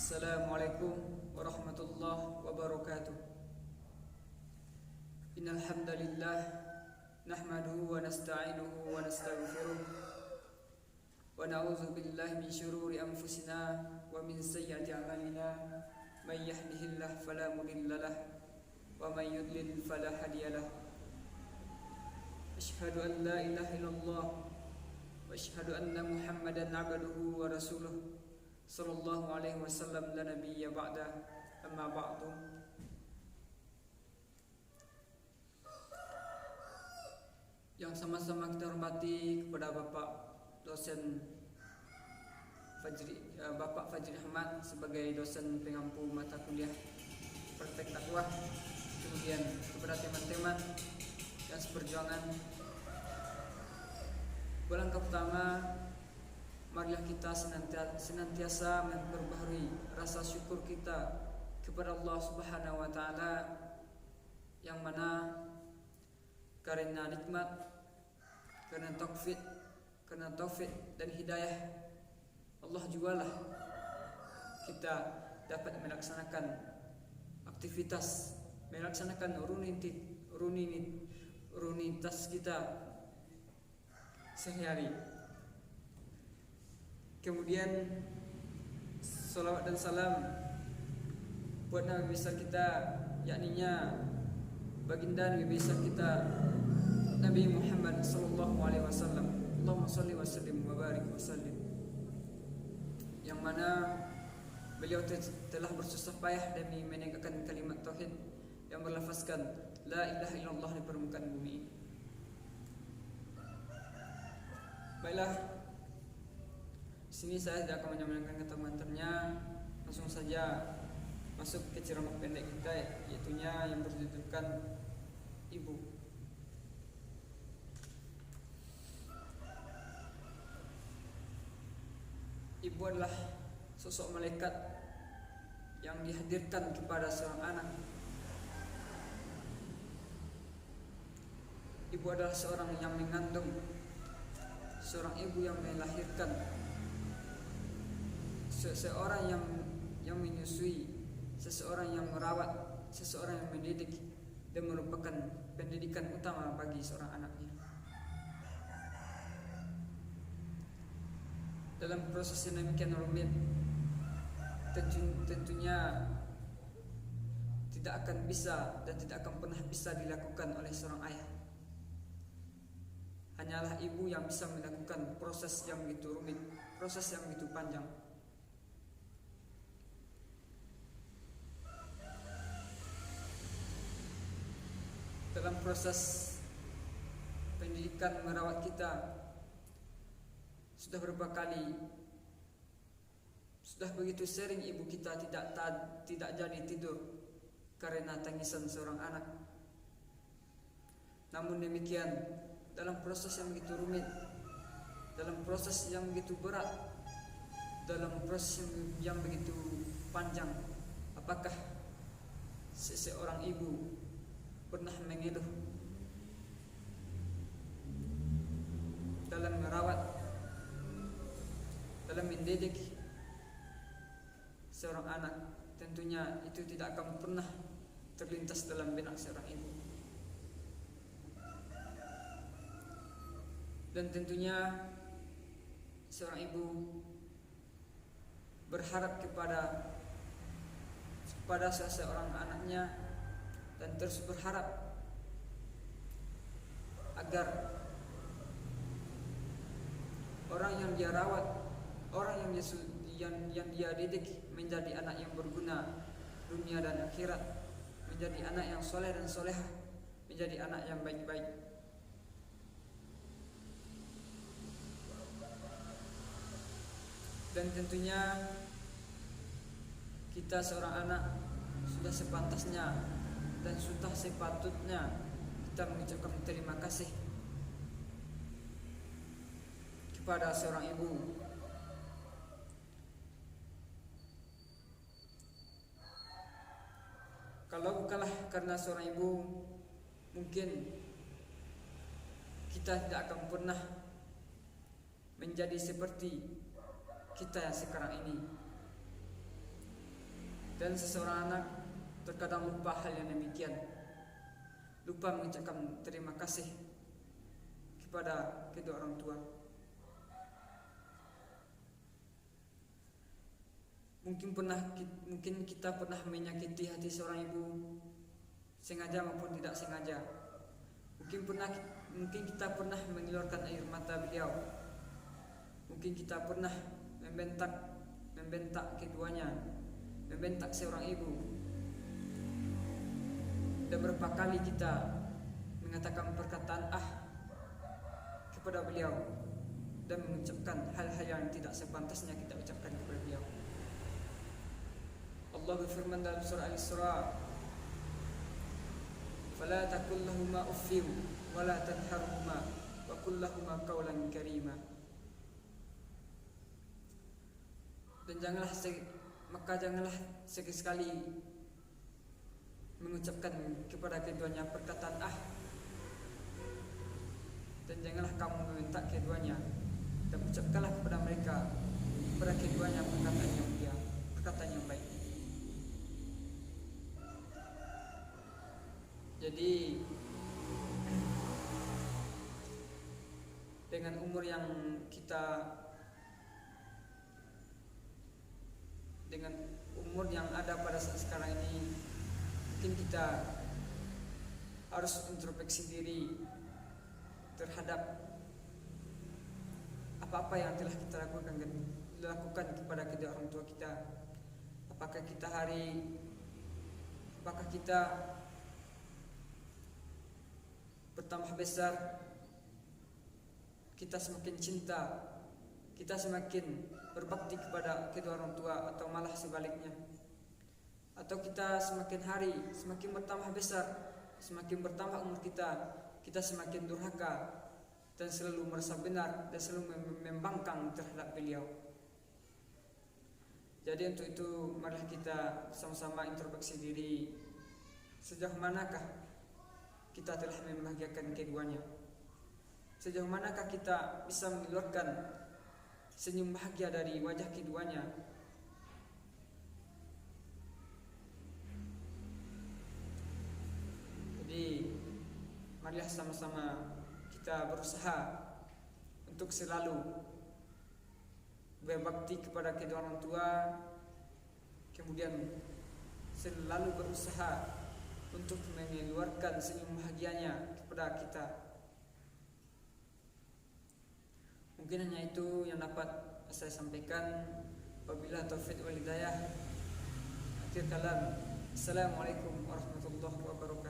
Assalamualaikum warahmatullahi wabarakatuh. Innal hamdalillah nahmaduhu wa nasta'inuhu wa nastaghfiruh wa na'udzu billahi min syururi anfusina wa min sayyiati a'malina. May yahdihillahu fala mudhillalah wa may yudlil fala hadiyalah. Asyhadu an la ilaha illallah wa asyhadu anna Muhammadan 'abduhu wa rasuluh sallallahu alaihi wasallam la nabiyya ba'da. Amma ba'du. Yang sama-sama kita hormati kepada Bapak dosen Bapak Fajri Ahmad sebagai dosen pengampu mata kuliah praktek dakwah, kemudian kepada teman-teman yang seperjuangan. Langkah pertama, marilah kita senantiasa memperbaharui rasa syukur kita kepada Allah Subhanahu wa taala, yang mana karena nikmat, karena taufik dan hidayah Allah jugalah kita dapat melaksanakan aktivitas, melaksanakan rutinitas kita sehari-hari. Kemudian salawat dan salam buat Nabi besar kita, yakninya baginda Nabi besar kita Nabi Muhammad sallallahu alaihi wasallam. Allahumma shalli wa sallim wa barik wa sallim. Yang mana beliau telah bersusah payah demi menegakkan kalimat tauhid yang berlafazkan la ilaha illallah di permukaan bumi ini. Baiklah, sini saya tidak akan menyampaikan kata-katanya, langsung saja masuk ke ceramah pendek kita, yaitunya yang berjudulkan Ibu. Ibu adalah sosok malaikat yang dihadirkan kepada seorang anak. Ibu adalah seorang yang mengandung, seorang ibu yang melahirkan, seseorang yang menyusui, seseorang yang merawat, seseorang yang mendidik, dan merupakan pendidikan utama bagi seorang anaknya. Dalam proses yang demikian rumit, tentunya tidak akan bisa dan tidak akan pernah bisa dilakukan oleh seorang ayah. Hanyalah ibu yang bisa melakukan proses yang begitu rumit, proses yang begitu panjang. Dalam proses pendidikan merawat kita, sudah berapa kali, sudah begitu sering ibu kita tidak jadi tidur karena tangisan seorang anak. Namun demikian, dalam proses yang begitu rumit, dalam proses yang begitu berat, dalam proses yang begitu panjang, apakah seseorang ibu pernah mengeluh dalam merawat, dalam mendidik seorang anak? Tentunya itu tidak akan pernah terlintas dalam benak seorang ibu. Dan tentunya seorang ibu berharap kepada seseorang anaknya, dan terus berharap agar orang yang dia rawat, orang yang dia didik menjadi anak yang berguna dunia dan akhirat, menjadi anak yang soleh dan solehah, menjadi anak yang baik-baik. Dan tentunya kita seorang anak sudah sepantasnya dan sudah sepatutnya kita mengucapkan terima kasih kepada seorang ibu. Kalau bukanlah karena seorang ibu, mungkin kita tidak akan pernah menjadi seperti kita yang sekarang ini. Dan seseorang anak terkadang lupa hal yang demikian, lupa mengucapkan terima kasih kepada kedua orang tua. Mungkin kita pernah menyakiti hati seorang ibu, sengaja maupun tidak sengaja. Mungkin kita pernah mengeluarkan air mata beliau. Mungkin kita pernah membentak keduanya, membentak seorang ibu. Dan berapa kali kita mengatakan perkataan kepada beliau dan mengucapkan hal-hal yang tidak sepantasnya kita ucapkan kepada beliau. Allah berfirman dalam surah Al-Isra, "Fala taqul lahumā uffin wa la tanharhumā wa qul lahumā qawlan karīmā." Dan janganlah sekali-sekali mengucapkan kepada keduanya perkataan dan janganlah kamu membentak keduanya, dan ucapkanlah kepada keduanya perkataan yang mulia, perkataan yang baik. Jadi dengan umur yang ada pada saat sekarang ini, mungkin kita harus introspeksi diri terhadap apa-apa yang telah kita lakukan kepada kedua orang tua kita. Apakah kita bertambah besar, kita semakin cinta, kita semakin berbakti kepada kedua orang tua, atau malah sebaliknya? Atau kita semakin hari semakin bertambah besar, semakin bertambah umur kita semakin durhaka dan selalu merasa benar dan selalu membangkang terhadap beliau. Jadi untuk itu marilah kita sama-sama introspeksi diri, sejauh manakah kita telah membahagiakan keduanya, sejauh manakah kita bisa mengeluarkan senyum bahagia dari wajah keduanya. Jadi marilah sama-sama kita berusaha untuk selalu berbakti kepada kedua orang tua, kemudian selalu berusaha untuk mengeluarkan senyum bahagianya kepada kita. Mungkin hanya itu yang dapat saya sampaikan. Wabillahi taufiq wal hidayah. Akhir kalam. Assalamualaikum warahmatullahi wabarakatuh.